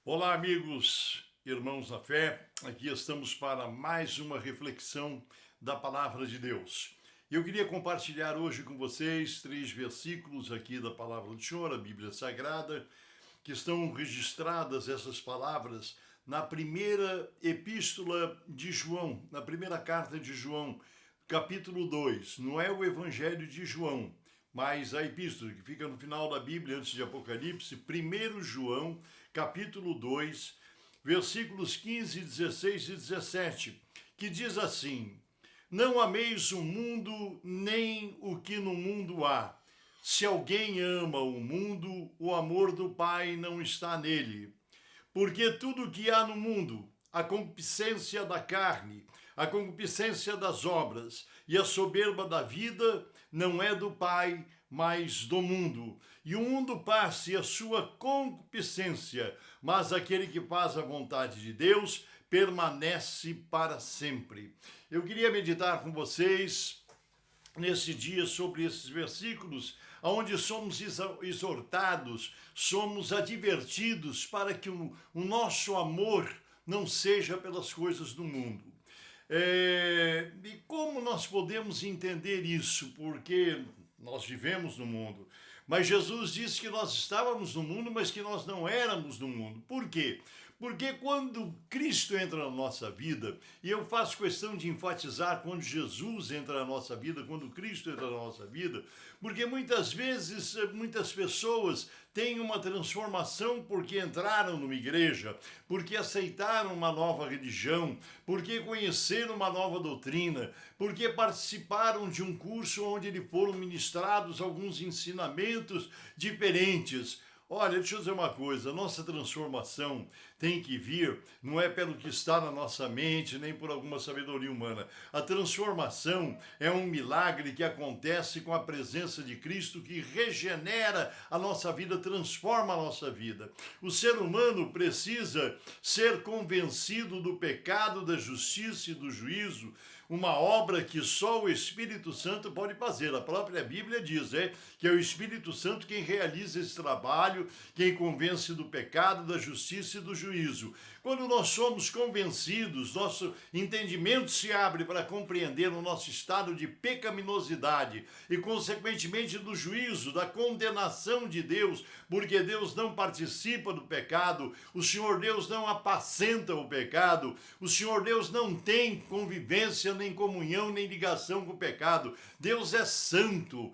Olá, amigos, irmãos na fé. Aqui estamos para mais uma reflexão da palavra de Deus. Eu queria compartilhar hoje com vocês 3 versículos aqui da palavra do Senhor, a Bíblia Sagrada, que estão registradas essas palavras na primeira epístola de João, na primeira carta de João, capítulo 2. Não é o Evangelho de João, mas a epístola que fica no final da Bíblia, antes de Apocalipse, 1 João, capítulo 2, versículos 15, 16 e 17, que diz assim: Não ameis o mundo, nem o que no mundo há. Se alguém ama o mundo, o amor do Pai não está nele. Porque tudo o que há no mundo, a concupiscência da carne, a concupiscência das obras e a soberba da vida, não é do Pai, mas do mundo. E o mundo passa e a sua concupiscência, mas aquele que faz a vontade de Deus permanece para sempre. Eu queria meditar com vocês nesse dia sobre esses versículos, onde somos exortados, somos advertidos para que o nosso amor não seja pelas coisas do mundo. E como nós podemos entender isso? Porque nós vivemos no mundo, mas Jesus disse que nós estávamos no mundo, mas que nós não éramos do mundo. Por quê? Porque quando Cristo entra na nossa vida, e eu faço questão de enfatizar quando Jesus entra na nossa vida, quando Cristo entra na nossa vida, porque muitas vezes, muitas pessoas têm uma transformação porque entraram numa igreja, porque aceitaram uma nova religião, porque conheceram uma nova doutrina, porque participaram de um curso onde lhe foram ministrados alguns ensinamentos diferentes. Olha, deixa eu dizer uma coisa, nossa transformação tem que vir, não é pelo que está na nossa mente, nem por alguma sabedoria humana. A transformação é um milagre que acontece com a presença de Cristo, que regenera a nossa vida, transforma a nossa vida. O ser humano precisa ser convencido do pecado, da justiça e do juízo, uma obra que só o Espírito Santo pode fazer. A própria Bíblia diz, que é o Espírito Santo quem realiza esse trabalho, quem convence do pecado, da justiça e do juízo. Quando nós somos convencidos, nosso entendimento se abre para compreender o nosso estado de pecaminosidade e, consequentemente, do juízo, da condenação de Deus, porque Deus não participa do pecado, o Senhor Deus não apacenta o pecado, o Senhor Deus não tem convivência, nem comunhão, nem ligação com o pecado. Deus é santo.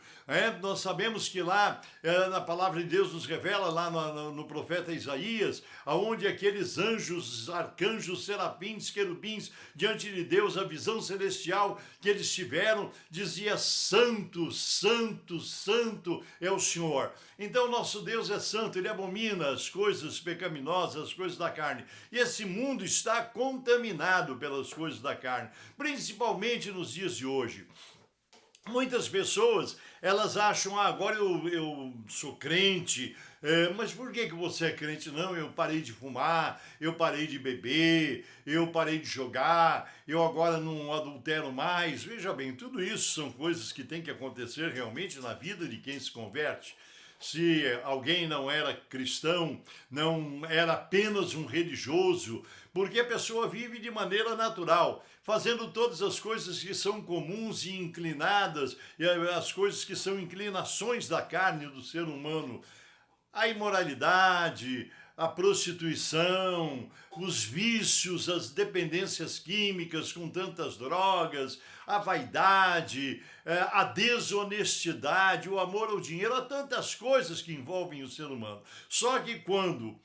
Nós sabemos que lá, na palavra de Deus nos revela, lá no profeta Isaías, aonde aqueles anjos, arcanjos, serafins, querubins, diante de Deus, a visão celestial que eles tiveram, dizia: Santo, Santo, Santo é o Senhor. Então, nosso Deus é santo, ele abomina as coisas pecaminosas, as coisas da carne. E esse mundo está contaminado pelas coisas da carne, principalmente nos dias de hoje. Muitas pessoas, elas acham, agora eu sou crente, mas por que você é crente? Não, eu parei de fumar, eu parei de beber, eu parei de jogar, eu agora não adultero mais. Veja bem, tudo isso são coisas que tem que acontecer realmente na vida de quem se converte. Se alguém não era cristão, não era apenas um religioso, porque a pessoa vive de maneira natural, fazendo todas as coisas que são comuns e inclinadas, e as coisas que são inclinações da carne do ser humano. A imoralidade, a prostituição, os vícios, as dependências químicas com tantas drogas, a vaidade, a desonestidade, o amor ao dinheiro, há tantas coisas que envolvem o ser humano. Só que quando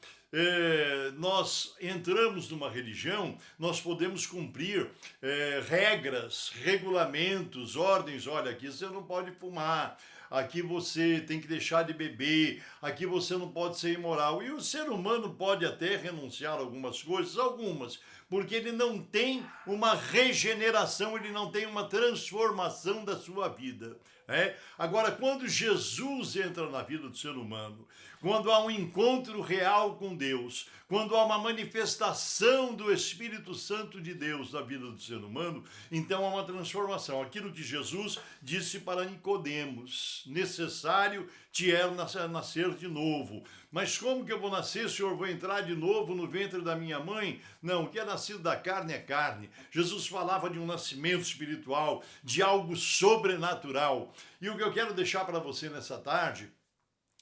nós entramos numa religião, nós podemos cumprir regras, regulamentos, ordens. Olha, aqui você não pode fumar, aqui você tem que deixar de beber, aqui você não pode ser imoral. E o ser humano pode até renunciar a algumas coisas, porque ele não tem uma regeneração, ele não tem uma transformação da sua vida. Agora, quando Jesus entra na vida do ser humano, quando há um encontro real com Deus, quando há uma manifestação do Espírito Santo de Deus na vida do ser humano, então há uma transformação. Aquilo que Jesus disse para Nicodemos: necessário te é nascer de novo. Mas como que eu vou nascer, Senhor? Vou entrar de novo no ventre da minha mãe? Não, o que é nascido da carne é carne. Jesus falava de um nascimento espiritual, de algo sobrenatural. E o que eu quero deixar para você nessa tarde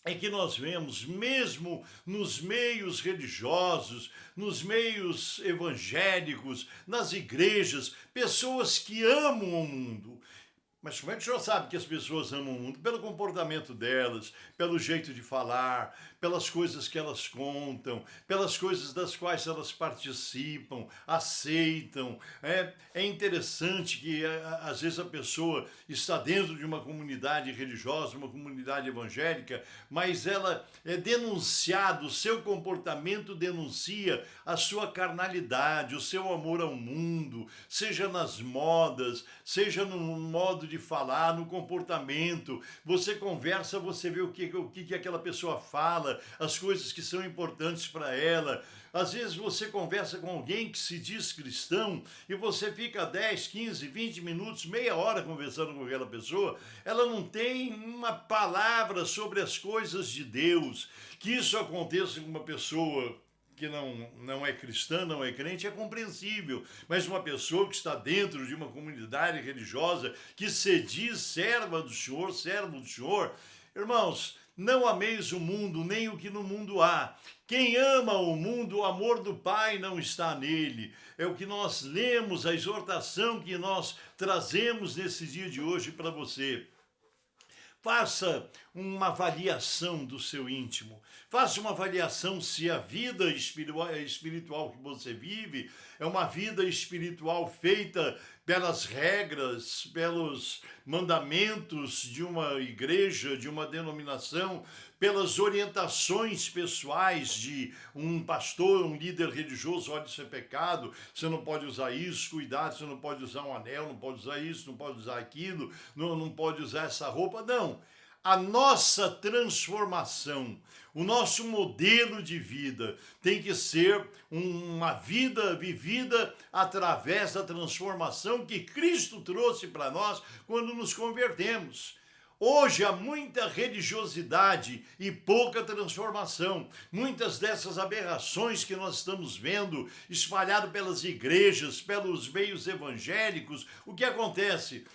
é que nós vemos, mesmo nos meios religiosos, nos meios evangélicos, nas igrejas, pessoas que amam o mundo. Mas como é que o senhor sabe que as pessoas amam o mundo? Pelo comportamento delas, pelo jeito de falar, pelas coisas que elas contam, pelas coisas das quais elas participam, aceitam. É interessante que às vezes a pessoa está dentro de uma comunidade religiosa, uma comunidade evangélica, mas ela é denunciada, o seu comportamento denuncia a sua carnalidade, o seu amor ao mundo, seja nas modas, seja no modo de falar, no comportamento. Você conversa, você vê o que aquela pessoa fala, as coisas que são importantes para ela. Às vezes você conversa com alguém que se diz cristão e você fica 10, 15, 20 minutos, meia hora conversando com aquela pessoa, ela não tem uma palavra sobre as coisas de Deus. Que isso aconteça com uma pessoa que não é cristã, não é crente, é compreensível. Mas uma pessoa que está dentro de uma comunidade religiosa, que se diz servo do Senhor, irmãos, não ameis o mundo, nem o que no mundo há. Quem ama o mundo, o amor do Pai não está nele. É o que nós lemos, a exortação que nós trazemos nesse dia de hoje para você. Faça uma avaliação do seu íntimo. Faça uma avaliação se a vida espiritual que você vive é uma vida espiritual feita pelas regras, pelos mandamentos de uma igreja, de uma denominação, pelas orientações pessoais de um pastor, um líder religioso. Olha, isso é pecado, você não pode usar isso, cuidado, você não pode usar um anel, não pode usar isso, não pode usar aquilo, não pode usar essa roupa. Não. A nossa transformação, o nosso modelo de vida tem que ser uma vida vivida através da transformação que Cristo trouxe para nós quando nos convertemos. Hoje há muita religiosidade e pouca transformação. Muitas dessas aberrações que nós estamos vendo espalhado pelas igrejas, pelos meios evangélicos, o que acontece?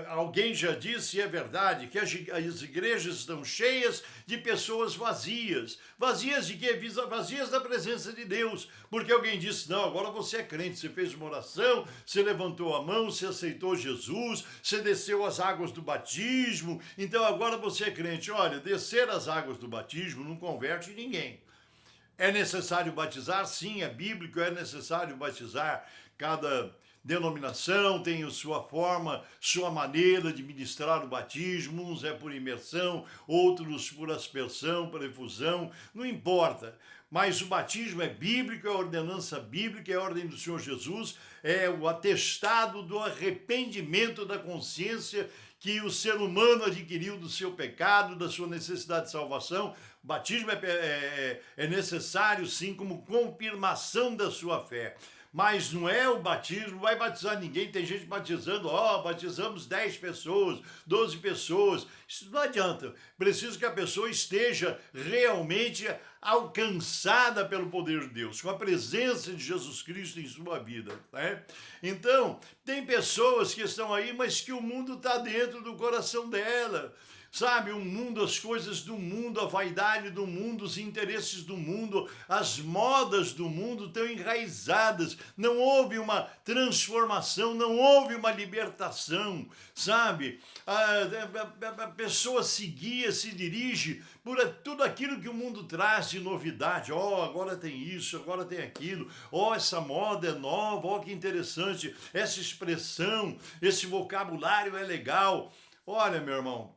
Alguém já disse, e é verdade, que as igrejas estão cheias de pessoas vazias. Vazias de quê? Vazias da presença de Deus. Porque alguém disse, não, agora você é crente, você fez uma oração, você levantou a mão, você aceitou Jesus, você desceu as águas do batismo, então agora você é crente. Olha, descer as águas do batismo não converte ninguém. É necessário batizar? Sim, é bíblico, é necessário batizar. Cada denominação tem a sua forma, sua maneira de ministrar o batismo. Uns é por imersão, outros por aspersão, por efusão, não importa. Mas o batismo é bíblico, é a ordenança bíblica, é a ordem do Senhor Jesus, é o atestado do arrependimento da consciência que o ser humano adquiriu do seu pecado, da sua necessidade de salvação. O batismo é necessário, sim, como confirmação da sua fé. Mas não é o batismo, não vai batizar ninguém. Tem gente batizando, batizamos 10 pessoas, 12 pessoas. Isso não adianta. Preciso que a pessoa esteja realmente alcançada pelo poder de Deus, com a presença de Jesus Cristo em sua vida. Né? Então, tem pessoas que estão aí, mas que o mundo está dentro do coração dela. Sabe, o mundo, as coisas do mundo, a vaidade do mundo, os interesses do mundo, as modas do mundo estão enraizadas. Não houve uma transformação, não houve uma libertação, sabe? A pessoa se guia, se dirige por tudo aquilo que o mundo traz de novidade. Agora tem isso, agora tem aquilo. Essa moda é nova, que interessante. Essa expressão, esse vocabulário é legal. Olha, meu irmão,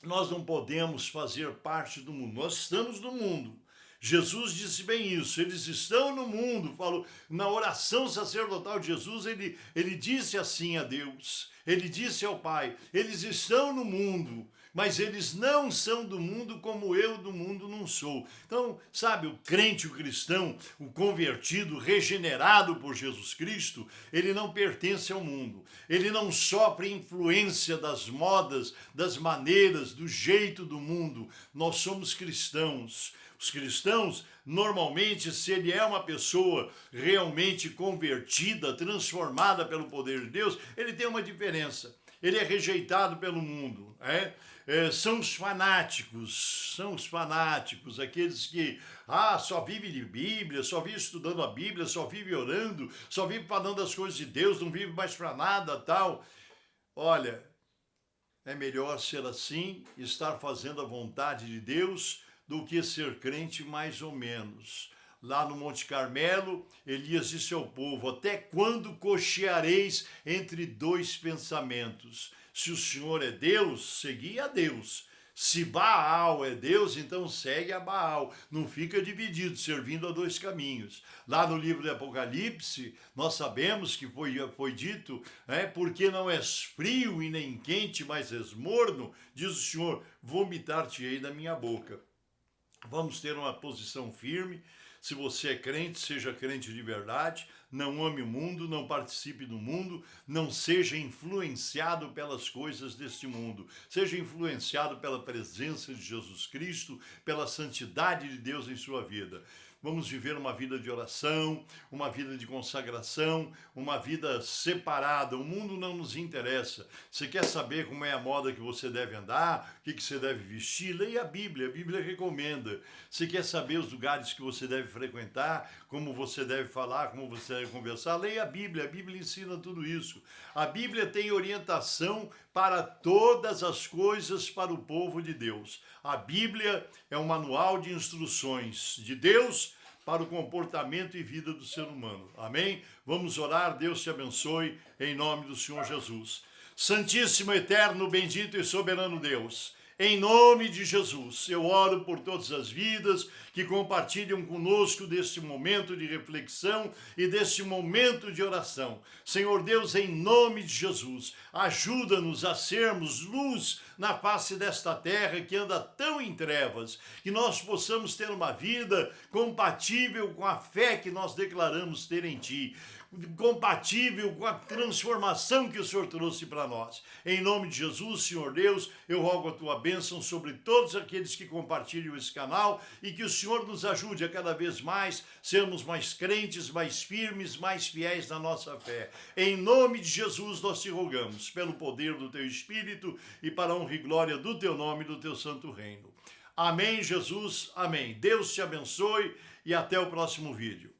nós não podemos fazer parte do mundo, nós estamos no mundo. Jesus disse bem isso, eles estão no mundo, falou, na oração sacerdotal de Jesus, ele disse assim a Deus, ele disse ao Pai, eles estão no mundo, mas eles não são do mundo como eu do mundo não sou. Então, sabe, o crente, o cristão, o convertido, regenerado por Jesus Cristo, ele não pertence ao mundo. Ele não sofre influência das modas, das maneiras, do jeito do mundo. Nós somos cristãos. Os cristãos, normalmente, se ele é uma pessoa realmente convertida, transformada pelo poder de Deus, ele tem uma diferença. Ele é rejeitado pelo mundo. São os fanáticos, aqueles que só vivem de Bíblia, só vivem estudando a Bíblia, só vivem orando, só vivem falando das coisas de Deus, não vivem mais para nada, tal. Olha, é melhor ser assim, estar fazendo a vontade de Deus, do que ser crente mais ou menos. Lá no Monte Carmelo, Elias disse ao povo: até quando cocheareis entre dois pensamentos? Se o Senhor é Deus, segui a Deus. Se Baal é Deus, então segue a Baal. Não fica dividido, servindo a dois caminhos. Lá no livro de Apocalipse, nós sabemos que foi dito, porque não és frio e nem quente, mas és morno, diz o Senhor, vomitar-te-ei da minha boca. Vamos ter uma posição firme. Se você é crente, seja crente de verdade, não ame o mundo, não participe do mundo, não seja influenciado pelas coisas deste mundo, seja influenciado pela presença de Jesus Cristo, pela santidade de Deus em sua vida. Vamos viver uma vida de oração, uma vida de consagração, uma vida separada. O mundo não nos interessa. Você quer saber como é a moda que você deve andar, o que você deve vestir? Leia a Bíblia recomenda. Você quer saber os lugares que você deve frequentar, como você deve falar, como você deve conversar? Leia a Bíblia ensina tudo isso. A Bíblia tem orientação para todas as coisas para o povo de Deus. A Bíblia é um manual de instruções de Deus para o comportamento e vida do ser humano. Amém? Vamos orar, Deus te abençoe, em nome do Senhor Jesus. Santíssimo, eterno, bendito e soberano Deus, em nome de Jesus, eu oro por todas as vidas que compartilham conosco deste momento de reflexão e deste momento de oração. Senhor Deus, em nome de Jesus, ajuda-nos a sermos luz na face desta terra que anda tão em trevas, que nós possamos ter uma vida compatível com a fé que nós declaramos ter em Ti, compatível com a transformação que o Senhor trouxe para nós. Em nome de Jesus, Senhor Deus, eu rogo a Tua bênção sobre todos aqueles que compartilham esse canal e que o Senhor nos ajude a cada vez mais sermos mais crentes, mais firmes, mais fiéis na nossa fé. Em nome de Jesus nós te rogamos, pelo poder do Teu Espírito e para a honra e glória do Teu nome e do Teu santo reino. Amém, Jesus, amém. Deus te abençoe e até o próximo vídeo.